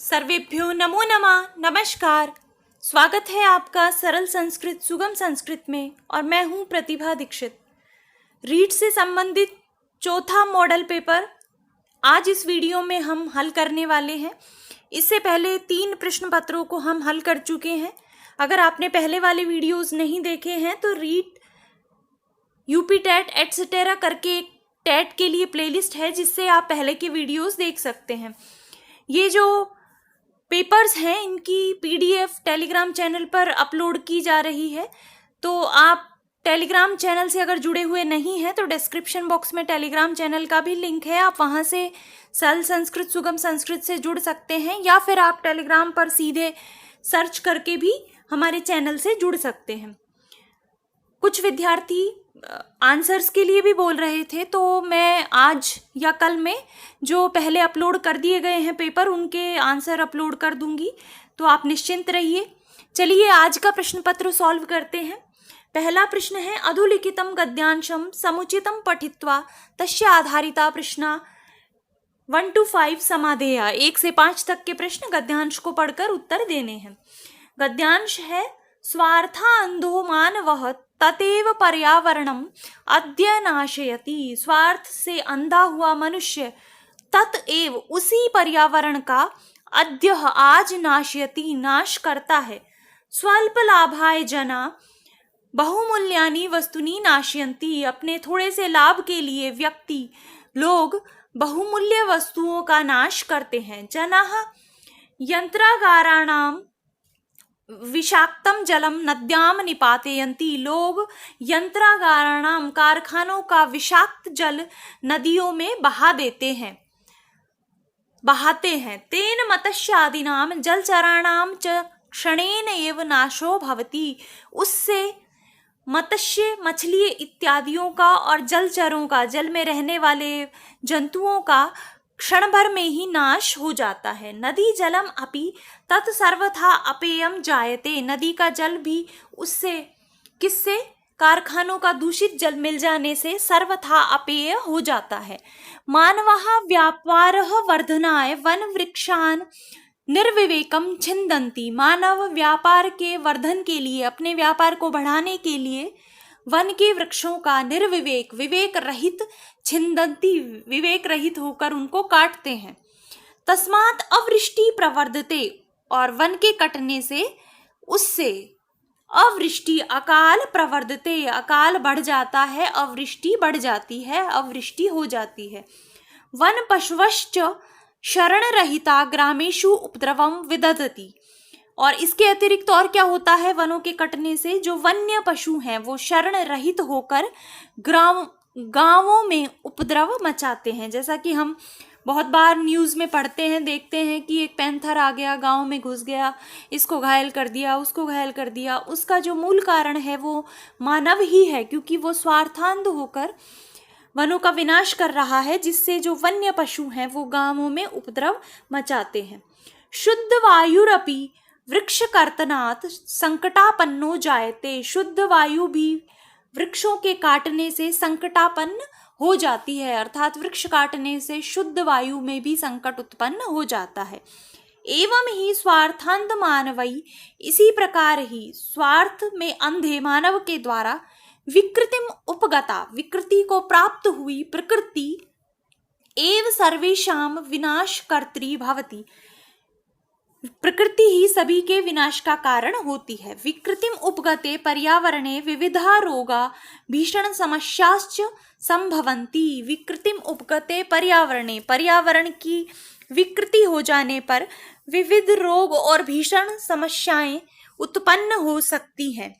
सर्वेभ्यो नमो नमः। नमस्कार। स्वागत है आपका सरल संस्कृत सुगम संस्कृत में और मैं हूं प्रतिभा दीक्षित। रीड से संबंधित चौथा मॉडल पेपर आज इस वीडियो में हम हल करने वाले हैं। इससे पहले 3 प्रश्न पत्रों को हम हल कर चुके हैं। अगर आपने पहले वाले वीडियोस नहीं देखे हैं तो रीड यूपी टेट एटसेटेरा करके एक टेट के लिए प्लेलिस्ट है जिससे आप पहले के वीडियोस देख सकते हैं। ये जो पेपर्स हैं इनकी पीडीएफ टेलीग्राम चैनल पर अपलोड की जा रही है, तो आप टेलीग्राम चैनल से अगर जुड़े हुए नहीं हैं तो डिस्क्रिप्शन बॉक्स में टेलीग्राम चैनल का भी लिंक है। आप वहां से सरल संस्कृत सुगम संस्कृत से जुड़ सकते हैं या फिर आप टेलीग्राम पर सीधे सर्च करके भी हमारे चैनल से जुड़ सकते हैं। कुछ विद्यार्थी आंसर्स के लिए भी बोल रहे थे, तो मैं आज या कल में जो पहले अपलोड कर दिए गए हैं पेपर उनके आंसर अपलोड कर दूंगी, तो आप निश्चिंत रहिए। चलिए आज का प्रश्न पत्र सॉल्व करते हैं। पहला प्रश्न है अधुलिखितम गद्यांशम समुचितम पठित्वा तस्य आधारिता प्रश्ना 1 to 5 समाधेया। 1 से 5 तक के प्रश्न गद्यांश को पढ़कर उत्तर देने हैं। गद्यांश है स्वार्था अंधो मानवः ततेव पर्यावरणम अद्य नाशयति। स्वार्थ से अंधा हुआ मनुष्य ततएव उसी पर्यावरण का अद्य आज नाशयति नाश करता है। स्वल्प लाभाय जना बहुमूल्यानि वस्तुनि नाशयन्ति। अपने थोड़े से लाभ के लिए व्यक्ति लोग बहुमूल्य वस्तुओं का नाश करते हैं। जनाः यंत्रागाराणाम विषाक्तम जलम नद्याम निपातयन्ति। लोग यंत्रागाराणाम कारखानों का विषाक्त जल नदियों में बहाते हैं। तेन मत्स्यादीनाम जलचराणाम च क्षणेन एव नाशो भवति। उससे मत्स्य मछली इत्यादियों का और जलचरों का जल में रहने वाले जंतुओं का क्षण भर में ही नाश हो जाता है। नदी जलम अपि तत्सर्वथा अपेयम जायते। नदी का जल भी उससे किससे कारखानों का दूषित जल मिल जाने से सर्वथा अपेय हो जाता है। मानवः व्यापारः वर्धनाय वन वृक्षान निर्विवेकम छिन्दन्ति। मानव व्यापार के वर्धन के लिए अपने व्यापार को बढ़ाने के लिए वन के वृक्षों का निर्विवेक विवेक रहित छिन्दन्ति विवेक रहित होकर उनको काटते हैं। तस्मात् अवृष्टि प्रवर्धते। और वन के कटने से उससे अवृष्टि अकाल प्रवर्धते अकाल बढ़ जाता है, अवृष्टि बढ़ जाती है, अवृष्टि हो जाती है। वन पशवश्च शरण रहिता ग्रामेषु उपद्रवम विदधति। और इसके अतिरिक्त और क्या होता है वनों के कटने से? जो वन्य पशु हैं वो शरण रहित होकर गांवों में उपद्रव मचाते हैं। जैसा कि हम बहुत बार न्यूज़ में पढ़ते हैं, देखते हैं कि एक पैंथर आ गया, गांव में घुस गया, इसको घायल कर दिया, उसको घायल कर दिया। उसका जो मूल कारण है वो मानव ही है, क्योंकि वो स्वार्थांध होकर वनों का विनाश कर रहा है, जिससे जो वन्य पशु हैं वो गांवों में उपद्रव मचाते हैं। शुद्ध वायुरपि वृक्ष कर्तनात् संकटापन्नो जायते। शुद्ध वायु भी वृक्षों के काटने से संकटापन्न हो जाती है, अर्थात वृक्ष काटने से शुद्ध वायु में भी संकट उत्पन्न हो जाता है। एवं ही स्वार्थांध मानवई। इसी प्रकार ही स्वार्थ में अंधे मानव के द्वारा विकृतिम उपगता विकृति को प्राप्त हुई प्रकृति एव सर्वेषाम विनाशकर्त्री भवति। प्रकृति ही सभी के विनाश का कारण होती है। विकृतिम उपगते पर्यावरणे विविधा रोगा भीषण समस्याश्च संभवन्ति। विकृतिम उपगते पर्यावरणे पर्यावरण की विकृति हो जाने पर विविध रोग और भीषण समस्याएं उत्पन्न हो सकती हैं।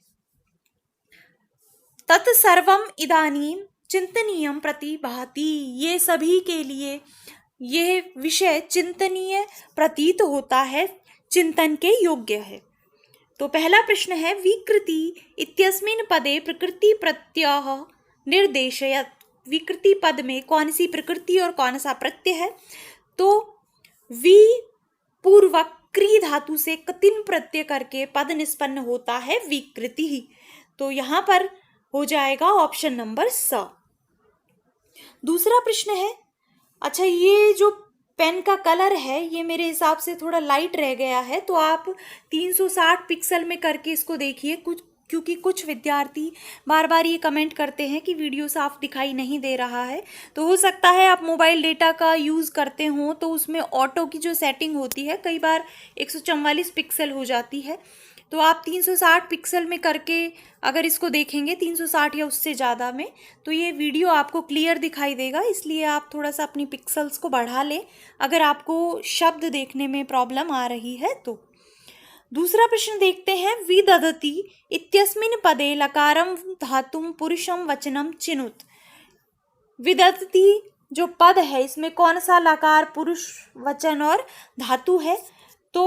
तत्सर्वम इदानीं चिंतनीयम प्रतिभाति। ये सभी के लिए यह विषय चिंतनीय प्रतीत होता है, चिंतन के योग्य है। तो पहला प्रश्न है विकृति इत्यस्मिन् पदे प्रकृति प्रत्यय निर्देशयत्। विकृति पद में कौन सी प्रकृति और कौन सा प्रत्यय है? तो वि पूर्वक क्री धातु से कतिन प्रत्यय करके पद निष्पन्न होता है विकृति। तो यहाँ पर हो जाएगा ऑप्शन नंबर स। दूसरा प्रश्न है, अच्छा ये जो पेन का कलर है ये मेरे हिसाब से थोड़ा लाइट रह गया है, तो आप 360 पिक्सल में करके इसको देखिए, क्योंकि कुछ विद्यार्थी बार बार ये कमेंट करते हैं कि वीडियो साफ दिखाई नहीं दे रहा है। तो हो सकता है आप मोबाइल डेटा का यूज़ करते हो तो उसमें ऑटो की जो सेटिंग होती है कई बार 144 पिक्सल हो जाती है, तो आप 360 पिक्सल में करके अगर इसको देखेंगे 360 या उससे ज़्यादा में, तो ये वीडियो आपको क्लियर दिखाई देगा। इसलिए आप थोड़ा सा अपनी पिक्सल्स को बढ़ा लें अगर आपको शब्द देखने में प्रॉब्लम आ रही है तो। दूसरा प्रश्न देखते हैं, विदधति इत्यस्मिन् पदे लकारं धातुं पुरुषं वचनं चिनुत। विदधति जो पद है इसमें कौन सा लकार पुरुष वचन और धातु है? तो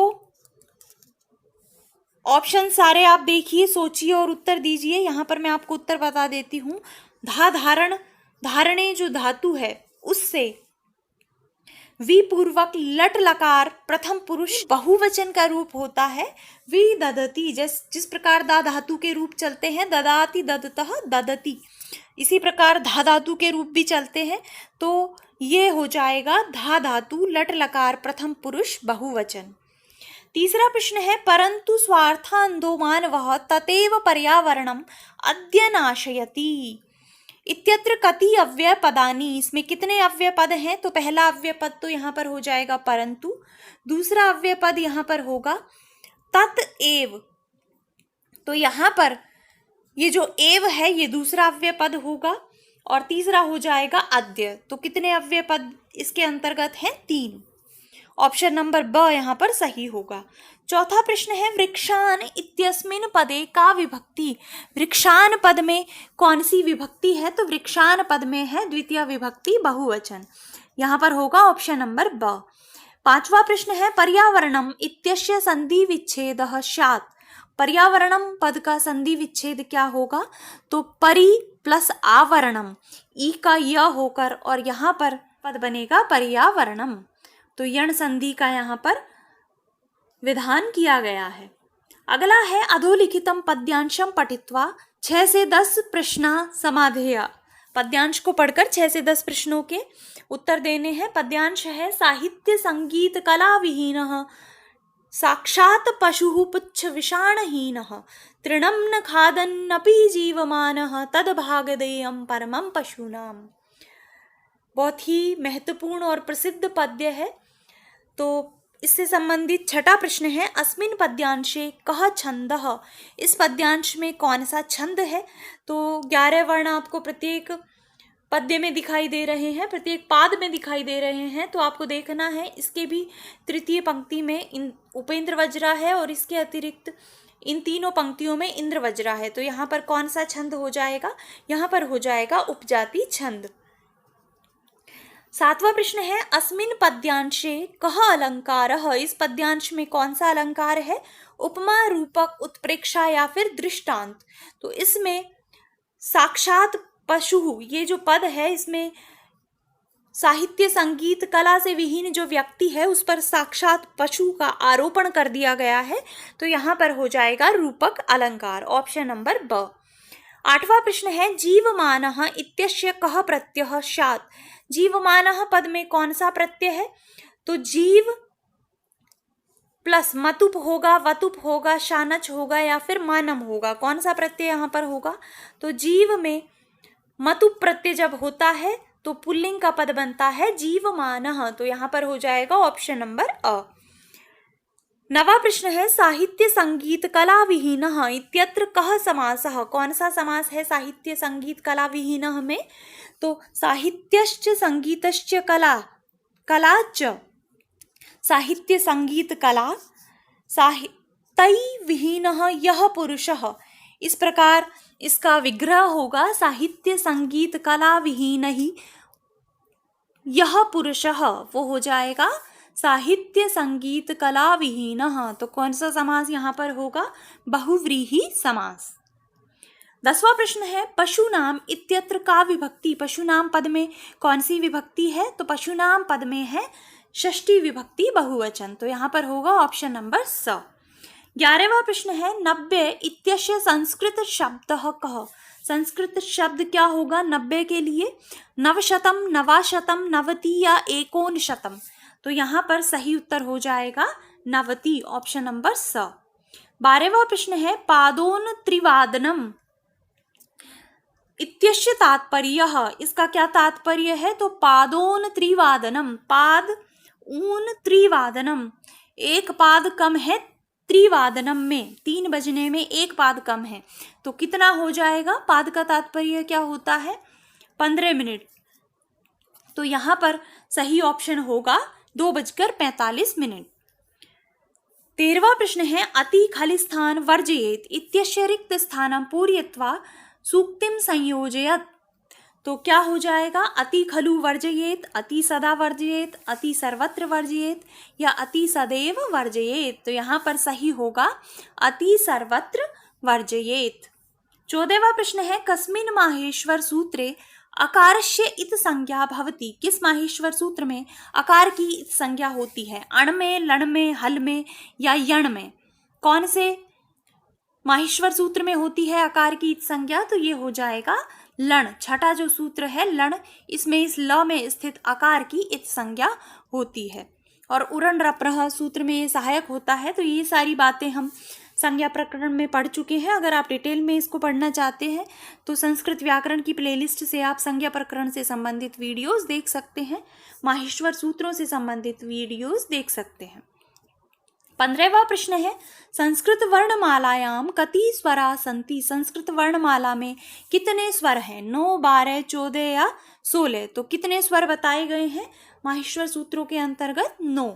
ऑप्शन सारे आप देखिए, सोचिए और उत्तर दीजिए। यहाँ पर मैं आपको उत्तर बता देती हूँ। धारणे जो धातु है उससे विपूर्वक लट लकार प्रथम पुरुष बहुवचन का रूप होता है। विदधति जिस प्रकार दा धातु के रूप चलते हैं, ददाति ददतः ददति, इसी प्रकार धा धातु के रूप भी चलते हैं, तो ये हो जाएगा धा धातु लट लकार प्रथम पुरुष बहुवचन। तीसरा प्रश्न है, परंतु स्वार्थान्धो मानवः ततेव पर्यावरणम अद्य नाशयति इत्यत्र कति अव्यय पदानि। इसमें कितने अव्यय पद हैं? तो पहला अव्यय पद तो यहाँ पर हो जाएगा परंतु, दूसरा अव्यय पद यहाँ पर होगा ततएव, तो यहाँ पर ये जो एव है ये दूसरा अव्यय पद होगा, और तीसरा हो जाएगा अद्य। तो कितने अव्यय पद इसके अंतर्गत हैं? 3। ऑप्शन नंबर ब यहाँ पर सही होगा। चौथा प्रश्न है, वृक्षान इत्यस्मिन् पदे का विभक्ति। वृक्षान पद में कौन सी विभक्ति है? तो वृक्षान पद में है द्वितीय विभक्ति बहुवचन, यहाँ पर होगा ऑप्शन नंबर ब। पांचवा प्रश्न है, पर्यावरणम इत्यस्य संधि विच्छेदः स्यात्। पर्यावरणम पद का संधि विच्छेद क्या होगा? तो परि प्लस आवरणम, ई का य होकर और यहाँ पर पद बनेगा पर्यावरणम, तो यण संधि का यहाँ पर विधान किया गया है। अगला है, अधोलिखितम पद्यांशम पठित्वा 6 से 10 प्रश्न समाधेय। पद्यांश को पढ़कर 6 से 10 प्रश्नों के उत्तर देने हैं। पद्यांश है, साहित्य संगीत कला विहीनः साक्षात् पशुः पुच्छ विषाणहीनः तृणं न खादन्नपि जीवमानः तद्भागदेयं परमं पशूनाम्। बहुत ही महत्वपूर्ण और प्रसिद्ध पद्य है। तो इससे संबंधित छठा प्रश्न है, अस्मिन् पद्यांशे कः छंदः। इस पद्यांश में कौन सा छंद है? तो 11 वर्ण आपको प्रत्येक पद्य में दिखाई दे रहे हैं, प्रत्येक पाद में दिखाई दे रहे हैं, तो आपको देखना है इसके भी तृतीय पंक्ति में उपेंद्र वज्रा है और इसके अतिरिक्त इन तीनों पंक्तियों में इंद्र वज्रा है। तो यहाँ पर कौन सा छंद हो जाएगा? यहाँ पर हो जाएगा उपजाति छंद। सातवां प्रश्न है, अस्मिन् पद्यांशे कः अलंकारः। इस पद्यांश में कौन सा अलंकार है? उपमा, रूपक, उत्प्रेक्षा या फिर दृष्टांत। तो इसमें साक्षात पशु ये जो पद है इसमें साहित्य संगीत कला से विहीन जो व्यक्ति है उस पर साक्षात पशु का आरोपण कर दिया गया है, तो यहाँ पर हो जाएगा रूपक अलंकार, ऑप्शन नंबर ब। आठवां प्रश्न है, जीवमानः इत्यस्य कः प्रत्ययः स्यात्। जीवमानः पद में कौन सा प्रत्यय है? तो जीव प्लस मतुप होगा, वतुप होगा, शानच होगा या फिर मानम होगा। कौन सा प्रत्यय यहाँ पर होगा? तो जीव में मतुप प्रत्यय जब होता है तो पुल्लिंग का पद बनता है जीवमानः, तो यहाँ पर हो जाएगा ऑप्शन नंबर अ। नवा प्रश्न है, साहित्य संगीत कला विहीनः इत्यत्र कः समासः। कौन सा समास है साहित्य संगीत कला विहीनः में? तो साहित्यश्च संगीतश्च कला, कलाच साहित्य संगीत कला तै विहीनः यः पुरुषः। इस प्रकार इसका विग्रह होगा, साहित्य संगीत कला विहीन ही यह पुरुषः, वो हो जाएगा साहित्य संगीत कला विहीनः। तो कौन सा समास यहाँ पर होगा? बहुव्रीहि समास। 10वां प्रश्न है, पशुनाम इत्यत्र का विभक्ति। पशुनाम पद में कौन सी विभक्ति है? तो पशुनाम पद में है षष्ठी विभक्ति बहुवचन, तो यहाँ पर होगा ऑप्शन नंबर स। 11वां प्रश्न है, 90 इत्यस्य संस्कृत शब्दः कः। संस्कृत शब्द क्या होगा 90 के लिए? नवशतम, नवाशतम, नवति या एकोनशतम। तो यहाँ पर सही उत्तर हो जाएगा नवति, ऑप्शन नंबर स। 12वां प्रश्न है पादोन त्रिवादनम इत्यस्य तात्पर्यः, इसका क्या तात्पर्य है? तो पादोन त्रिवादनम, पाद ऊन त्रिवादनम, एक पाद कम है त्रिवादनम में, 3 बजने में एक पाद कम है, तो कितना हो जाएगा? पाद का तात्पर्य क्या होता है? 15 मिनट। तो यहाँ पर सही ऑप्शन होगा 2:45। 13वां प्रश्न है अति खलिस्थान वर्जयेत इत्यस्य रिक्त स्थानं पूरयित्वा सूक्तिम संयोजयत। तो क्या हो जाएगा? अति खलु वर्जयेत, अति सदा वर्जयेत, अति सर्वत्र वर्जयेत या अति सदैव वर्जयेत। तो यहाँ पर सही होगा अति सर्वत्र वर्जयेत। 14वां प्रश्न है कस्मिन् माहेश्वर सूत्रे अकारस्य इत संज्ञा भवति, किस माहेश्वर सूत्र में अकार की इत संज्ञा होती है? अण में, लण में, हल में या यण में? कौन से माहेश्वर सूत्र में होती है अकार की इत संज्ञा? तो ये हो जाएगा लण, छठा जो सूत्र है लण, इसमें इस ल में स्थित अकार की इत संज्ञा होती है। और उरण रप्रह सूत्र में ये सहायक होता है। तो ये सारी बातें हम संज्ञा प्रकरण में पढ़ चुके हैं। अगर आप डिटेल में इसको पढ़ना चाहते हैं तो संस्कृत व्याकरण की प्लेलिस्ट से आप संज्ञा प्रकरण से संबंधित वीडियोस देख सकते हैं, माहेश्वर सूत्रों से संबंधित वीडियोस देख सकते हैं। 15वां प्रश्न है संस्कृत वर्णमालायाम कति स्वरा संति, संस्कृत वर्णमाला में कितने स्वर हैं? 9, 12, 14 या 16? तो कितने स्वर बताए गए हैं माहेश्वर सूत्रों के अंतर्गत? 9।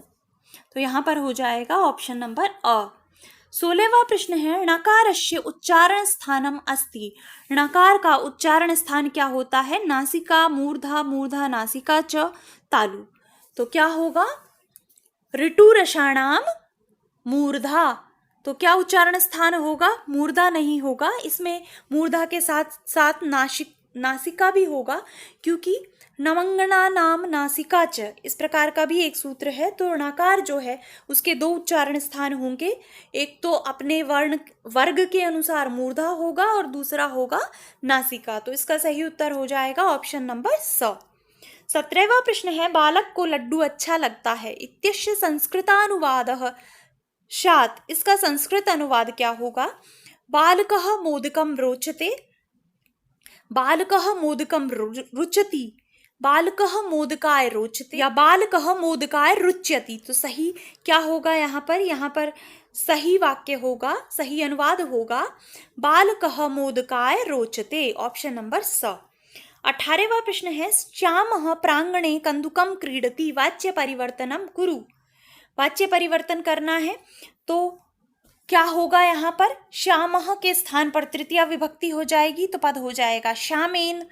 तो यहाँ पर हो जाएगा ऑप्शन नंबर अ। 16वां प्रश्न है णकारस्य उच्चारण स्थानम अस्ति, णकार का उच्चारण स्थान क्या होता है? नासिका, मूर्धा, मूर्धा नासिका च तालु। तो क्या होगा? ऋटुरषाणाम मूर्धा। तो क्या उच्चारण स्थान होगा? मूर्धा नहीं होगा, इसमें मूर्धा के साथ साथ नासिका भी होगा, क्योंकि नवंगना नाम नासिका च, इस प्रकार का भी एक सूत्र है। तो णकार जो है उसके 2 उच्चारण स्थान होंगे, एक तो अपने वर्ग के अनुसार मूर्धा होगा और दूसरा होगा नासिका। तो इसका सही उत्तर हो जाएगा ऑप्शन नंबर स। 17वां प्रश्न है बालक को लड्डू अच्छा लगता है इत्यस्य संस्कृतानुवादः शात, इसका संस्कृत अनुवाद क्या होगा? बालकः मोदकं रोचते, बालकः मोदकं रुचति, बालकः मोदकाय रोचते या बालकः मोदकाय रुच्यति। तो सही क्या होगा यहाँ पर? यहाँ पर सही वाक्य होगा, सही अनुवाद होगा बालकः मोदकाय रोचते, ऑप्शन नंबर स। 18वां प्रश्न है श्यामः प्रांगणे कंदुकम क्रीडति वाच्य परिवर्तनम कुरु, वाच्य परिवर्तन करना है तो क्या होगा? यहाँ पर श्यामः के स्थान पर तृतीया विभक्ति हो जाएगी तो पद हो जाएगा श्यामेन।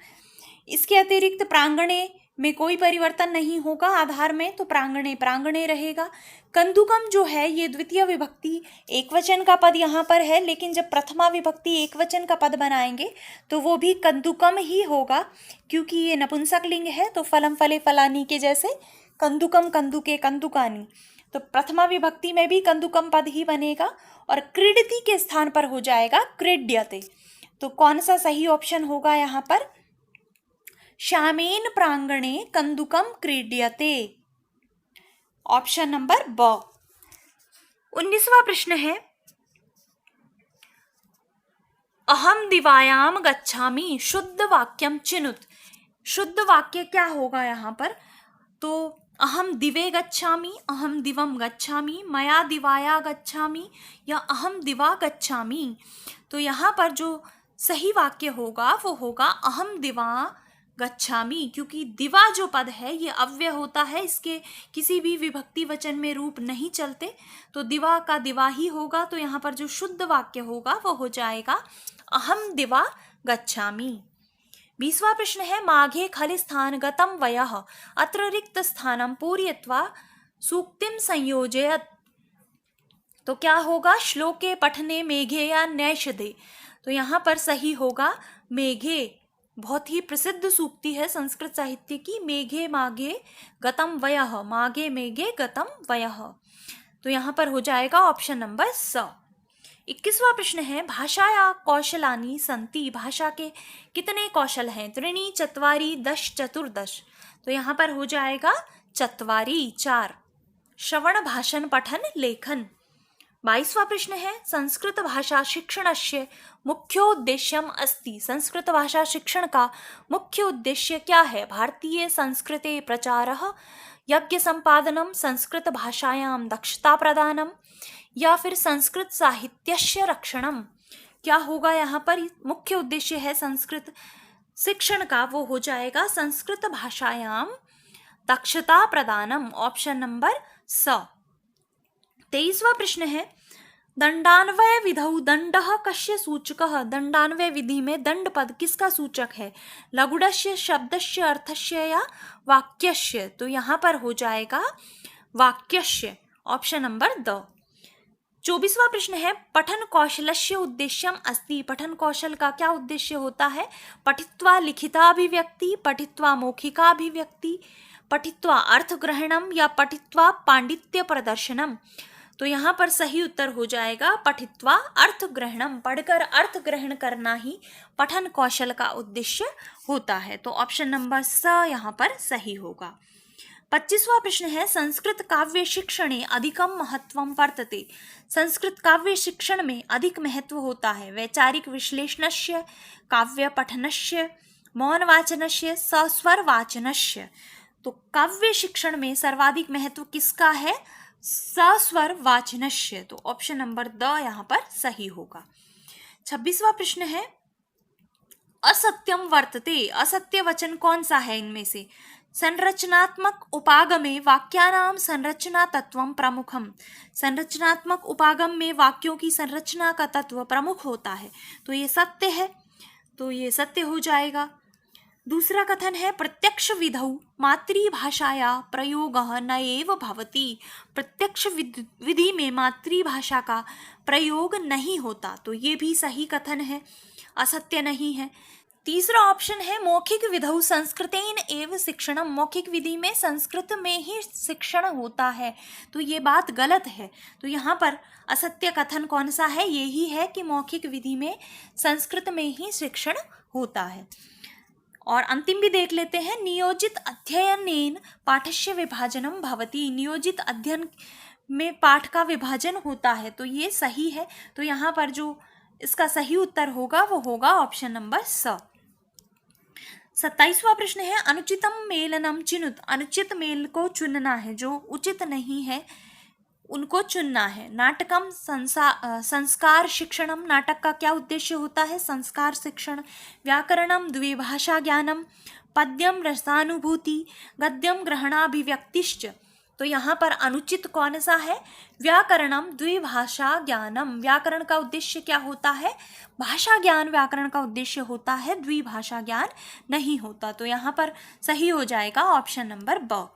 इसके अतिरिक्त प्रांगणे में कोई परिवर्तन नहीं होगा आधार में, तो प्रांगणे प्रांगणे रहेगा। कंदुकम जो है ये द्वितीय विभक्ति एक वचन का पद यहाँ पर है, लेकिन जब प्रथमा विभक्ति एक वचन का पद बनाएंगे तो वो भी कंदुकम ही होगा, क्योंकि ये नपुंसक लिंग है। तो फलम फले फलानी के जैसे कंदुकम कंदुके कंदुकानी, तो प्रथमा विभक्ति में भी कंदुकम पद ही बनेगा और क्रीडति के स्थान पर हो जाएगा क्रीड्यते। तो कौन सा सही ऑप्शन होगा यहाँ पर? श्यामेन प्रांगणे कंदुकम क्रीड्यते, ऑप्शन नंबर ब। 19वां प्रश्न है अहम दिवायाम गच्छामि शुद्ध वाक्यम चिनुत, शुद्ध वाक्य क्या होगा यहाँ पर? तो अहम दिवे गच्छामि, अहम दिवम गच्छामि, मया दिवाया गच्छामि या अहम दिवा गच्छामि। तो यहाँ पर जो सही वाक्य होगा वो होगा अहम दिवा गच्छामि, क्योंकि दिवा जो पद है ये अव्यय होता है, इसके किसी भी विभक्ति वचन में रूप नहीं चलते, तो दिवा का दिवा ही होगा। तो यहाँ पर जो शुद्ध वाक्य होगा वो हो जाएगा अहम दिवा गच्छामि। 20वां प्रश्न है माघे खलिस्थान गतम वयः अत्र रिक्त स्थानं पूरयित्वा सूक्तिम संयोजयत। तो क्या होगा? श्लोके पठने मेघे या नैषधे। तो यहाँ पर सही होगा मेघे, बहुत ही प्रसिद्ध सूक्ति है संस्कृत साहित्य की, मेघे माघे गतम वयः, माघे मेघे गतम वयः। तो यहाँ पर हो जाएगा ऑप्शन नंबर स। 21वां प्रश्न है भाषाया कौशलानि संति, भाषा के कितने कौशल हैं? त्रीणि चत्वारि दश चतुर्दश। तो यहाँ पर हो जाएगा चत्वारि 4। श्रवण भाषण पठन लेखन। 22वां प्रश्न है संस्कृत भाषा शिक्षणस्य मुख्योद्देश्यम अस्ति। संस्कृत भाषा शिक्षण का मुख्य उद्देश्य क्या है? भारतीय संस्कृते प्रचारः, यज्ञ संपादनम, संस्कृत भाषायां दक्षता प्रदानम, या फिर संस्कृत साहित्यस्य रक्षणम। क्या होगा यहाँ पर? मुख्य उद्देश्य है संस्कृत शिक्षण का, वो हो जाएगा संस्कृत भाषायां दक्षता प्रदानम, ऑप्शन नंबर स। 23वां प्रश्न है दंडान्वय विधौ दंडः कस्य सूचकः। दंडान्वय विधि में दंड पद किसका सूचक है? लघुडस्य, शब्दस्य, अर्थस्य या वाक्यस्य। तो यहाँ पर हो जाएगा वाक्यस्य, ऑप्शन नंबर द। 24वां प्रश्न है पठन कौशलस्य उद्देश्यम अस्ति। पठन कौशल का क्या उद्देश्य होता है? पठित्वा लिखिताभिव्यक्ति, पठित्वा मौखिकाभिव्यक्ति, पठित्वा अर्थग्रहणम या पठित्वा पांडित्य प्रदर्शनम। तो यहाँ पर सही उत्तर हो जाएगा पठित्वा अर्थग्रहणम। पढ़कर अर्थ ग्रहण करना ही पठन कौशल का उद्देश्य होता है। तो ऑप्शन नंबर स यहाँ पर सही होगा। 25वां प्रश्न है संस्कृत काव्य शिक्षणे अधिकम महत्वम वर्तते। संस्कृत काव्य शिक्षण में अधिक महत्व होता है। वैचारिक विश्लेषणस्य, काव्य पठनस्य, मौन वाचनस्य, सस्वर वाचनस्य। तो काव्य शिक्षण में सर्वाधिक महत्व किसका है? सस्वर वाचनस्य। तो ऑप्शन नंबर द यहाँ पर सही होगा। 26वां प्रश्न है असत्यम वर्तते। असत्य वचन कौन सा है इनमें से? संरचनात्मक उपागमे वाक्यानाम संरचना तत्वम प्रमुखम। संरचनात्मक उपागम में वाक्यों की संरचना का तत्व प्रमुख होता है, तो ये सत्य है, तो ये सत्य हो जाएगा। दूसरा कथन है प्रत्यक्ष विधौ मातृभाषाया प्रयोगः न एव भवति। प्रत्यक्ष विधि में मातृभाषा का प्रयोग नहीं होता, तो ये भी सही कथन है, असत्य नहीं है। तीसरा ऑप्शन है मौखिक विधौ संस्कृतेन एव शिक्षणम। मौखिक विधि में संस्कृत में ही शिक्षण होता है, तो ये बात गलत है। तो यहाँ पर असत्य कथन कौन सा है? यही है कि मौखिक विधि में संस्कृत में ही शिक्षण होता है। और अंतिम भी देख लेते हैं नियोजित अध्ययनेन पाठस्य विभाजनम भवति। नियोजित अध्ययन में पाठ का विभाजन होता है, तो ये सही है। तो यहाँ पर जो इसका सही उत्तर होगा वो होगा ऑप्शन नंबर स। 27वां प्रश्न है अनुचितम मेलनम चिनुत। अनुचित मेल को चुनना है, जो उचित नहीं है उनको चुनना है। नाटकम संस्कार शिक्षणम। नाटक का क्या उद्देश्य होता है? संस्कार शिक्षण। व्याकरणम द्विभाषा ज्ञानम। पद्यम रसानुभूति, गद्यम ग्रहणाभिव्यक्तिश्च। तो यहाँ पर अनुचित कौन सा है? व्याकरणम द्विभाषा ज्ञानम। व्याकरण का उद्देश्य क्या होता है? भाषा ज्ञान व्याकरण का उद्देश्य होता है, द्विभाषा ज्ञान नहीं होता। तो यहाँ पर सही हो जाएगा ऑप्शन नंबर ब।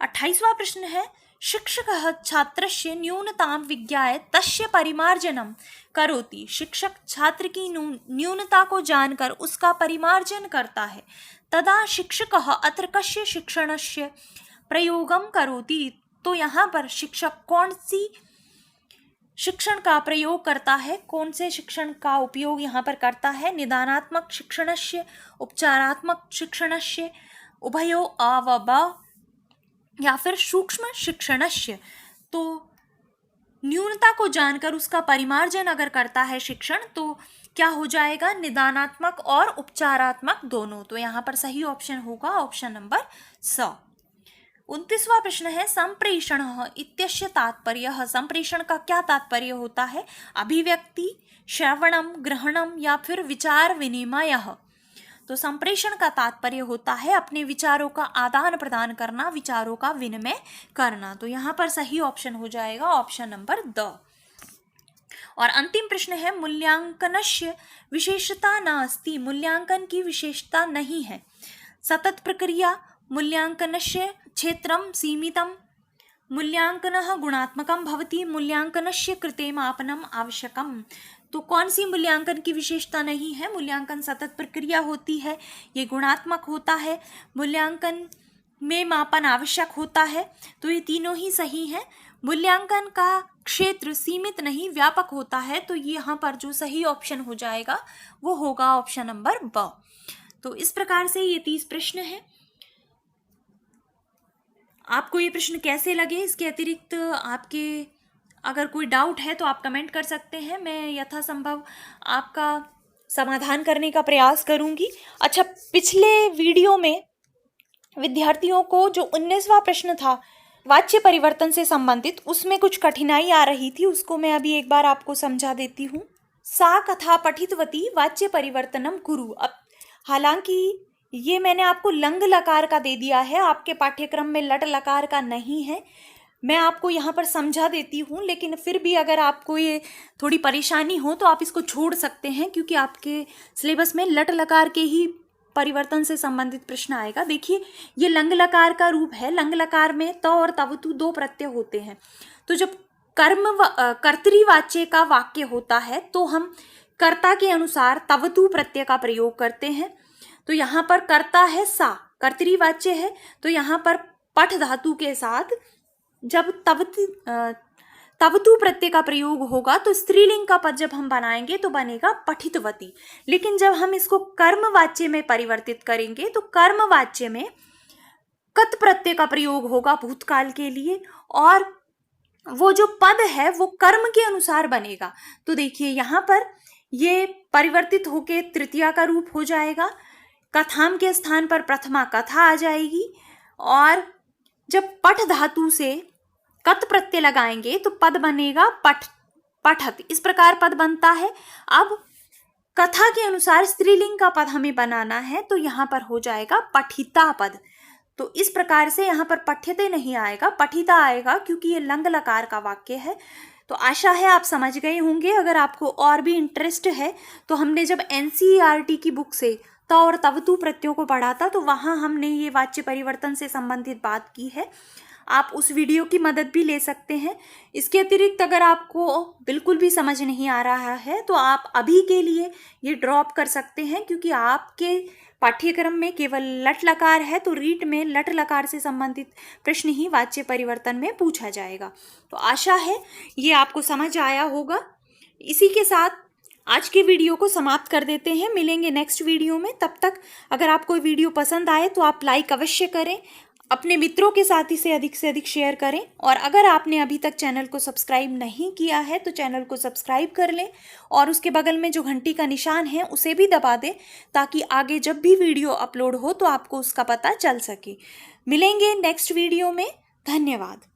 28वां प्रश्न है शिक्षकः छात्रस्य न्यूनतां विज्ञाय तस्य परिमार्जनं करोति। शिक्षक छात्र की न्यूनता को जानकर उसका परिमार्जन करता है। तदा शिक्षकः अत्र कस्य शिक्षणस्य प्रयोगम करोति। तो यहाँ पर शिक्षक कौन सी शिक्षण का प्रयोग करता है? कौन से शिक्षण का उपयोग यहाँ पर करता है? निदानात्मक शिक्षणस्य, उपचारात्मक शिक्षणस्य, उभयो अव या फिर सूक्ष्म शिक्षणस्य। तो न्यूनता को जानकर उसका परिमार्जन अगर करता है शिक्षण, तो क्या हो जाएगा? निदानात्मक और उपचारात्मक दोनों। तो यहाँ पर सही ऑप्शन होगा ऑप्शन नंबर स। 29वां प्रश्न है संप्रेषण इत्यस्य तात्पर्य। संप्रेषण का क्या तात्पर्य होता है? अभिव्यक्ति, श्रवणम, ग्रहणम या फिर विचार विनिमय। तो संप्रेषण का तात्पर्य होता है अपने विचारों का आदान प्रदान करना, विचारों का विनिमय करना। तो यहाँ पर सही ऑप्शन हो जाएगा ऑप्शन नंबर द। और अंतिम प्रश्न है मूल्यांकनस्य विशेषता नास्ति। मूल्यांकन की विशेषता नहीं है। सतत प्रक्रिया, मूल्यांकनस्य क्षेत्रम सीमितम, मूल्यांकनः गुणात्मकं भवति, मूल्यांकनस्य कृते मापनम आवश्यकम। तो कौन सी मूल्यांकन की विशेषता नहीं है? मूल्यांकन सतत प्रक्रिया होती है, ये गुणात्मक होता है, मूल्यांकन में मापन आवश्यक होता है। तो ये तीनों ही सही हैं। मूल्यांकन का क्षेत्र सीमित नहीं व्यापक होता है, तो यहाँ पर जो सही ऑप्शन हो जाएगा वो होगा ऑप्शन नंबर ब। तो इस प्रकार से ये 30 प्रश्न है। आपको ये प्रश्न कैसे लगे, इसके अतिरिक्त आपके अगर कोई डाउट है तो आप कमेंट कर सकते हैं, मैं यथासंभव आपका समाधान करने का प्रयास करूंगी। अच्छा, पिछले वीडियो में विद्यार्थियों को जो 19वां प्रश्न था वाच्य परिवर्तन से संबंधित, उसमें कुछ कठिनाई आ रही थी, उसको मैं अभी एक बार आपको समझा देती हूँ। सा कथा पठितवती वाच्य परिवर्तनम कुरु। अब हालांकि ये मैंने आपको लंग लकार का दे दिया है, आपके पाठ्यक्रम में लट लकार का नहीं है, मैं आपको यहाँ पर समझा देती हूँ, लेकिन फिर भी अगर आपको ये थोड़ी परेशानी हो तो आप इसको छोड़ सकते हैं, क्योंकि आपके सिलेबस में लट लकार के ही परिवर्तन से संबंधित प्रश्न आएगा। देखिए, ये लंग लकार का रूप है। लंग लकार में त और तवतु दो प्रत्यय होते हैं। तो जब कर्तृवाच्य का वाक्य होता है तो हम कर्ता के अनुसार तवतु प्रत्यय का प्रयोग करते हैं। तो यहाँ पर कर्ता है सा, कर्तृवाच्य है, तो यहाँ पर पठ धातु के साथ जब तवतु प्रत्यय का प्रयोग होगा तो स्त्रीलिंग का पद जब हम बनाएंगे तो बनेगा पठितवती। लेकिन जब हम इसको कर्मवाच्य में परिवर्तित करेंगे तो कर्मवाच्य में कत प्रत्यय का प्रयोग होगा भूतकाल के लिए, और वो जो पद है वो कर्म के अनुसार बनेगा। तो देखिए, यहाँ पर ये परिवर्तित होके तृतीया का रूप हो जाएगा, कथाम के स्थान पर प्रथमा कथा आ जाएगी, और जब पठ धातु से कत प्रत्यय लगाएंगे तो पद बनेगा पठत। इस प्रकार पद बनता है। अब कथा के अनुसार स्त्रीलिंग का पद हमें बनाना है, तो यहाँ पर हो जाएगा पठिता पद। तो इस प्रकार से यहाँ पर पठ्यते नहीं आएगा, पठिता आएगा, क्योंकि ये लंग लकार का वाक्य है। तो आशा है आप समझ गए होंगे। अगर आपको और भी इंटरेस्ट है तो हमने जब NCERT की बुक से त और तवतु प्रत्ययों को पढ़ा था तो वहाँ हमने ये वाच्य परिवर्तन से संबंधित बात की है, आप उस वीडियो की मदद भी ले सकते हैं। इसके अतिरिक्त अगर आपको बिल्कुल भी समझ नहीं आ रहा है तो आप अभी के लिए ये ड्रॉप कर सकते हैं, क्योंकि आपके पाठ्यक्रम में केवल लट लकार है, तो रीट में लट लकार से संबंधित प्रश्न ही वाच्य परिवर्तन में पूछा जाएगा। तो आशा है ये आपको समझ आया होगा। इसी के साथ आज के वीडियो को समाप्त कर देते हैं, मिलेंगे नेक्स्ट वीडियो में। तब तक अगर आपको वीडियो पसंद आए तो आप लाइक अवश्य करें, अपने मित्रों के साथ इसे अधिक से अधिक शेयर करें, और अगर आपने अभी तक चैनल को सब्सक्राइब नहीं किया है तो चैनल को सब्सक्राइब कर लें, और उसके बगल में जो घंटी का निशान है उसे भी दबा दें, ताकि आगे जब भी वीडियो अपलोड हो तो आपको उसका पता चल सके। मिलेंगे नेक्स्ट वीडियो में। धन्यवाद।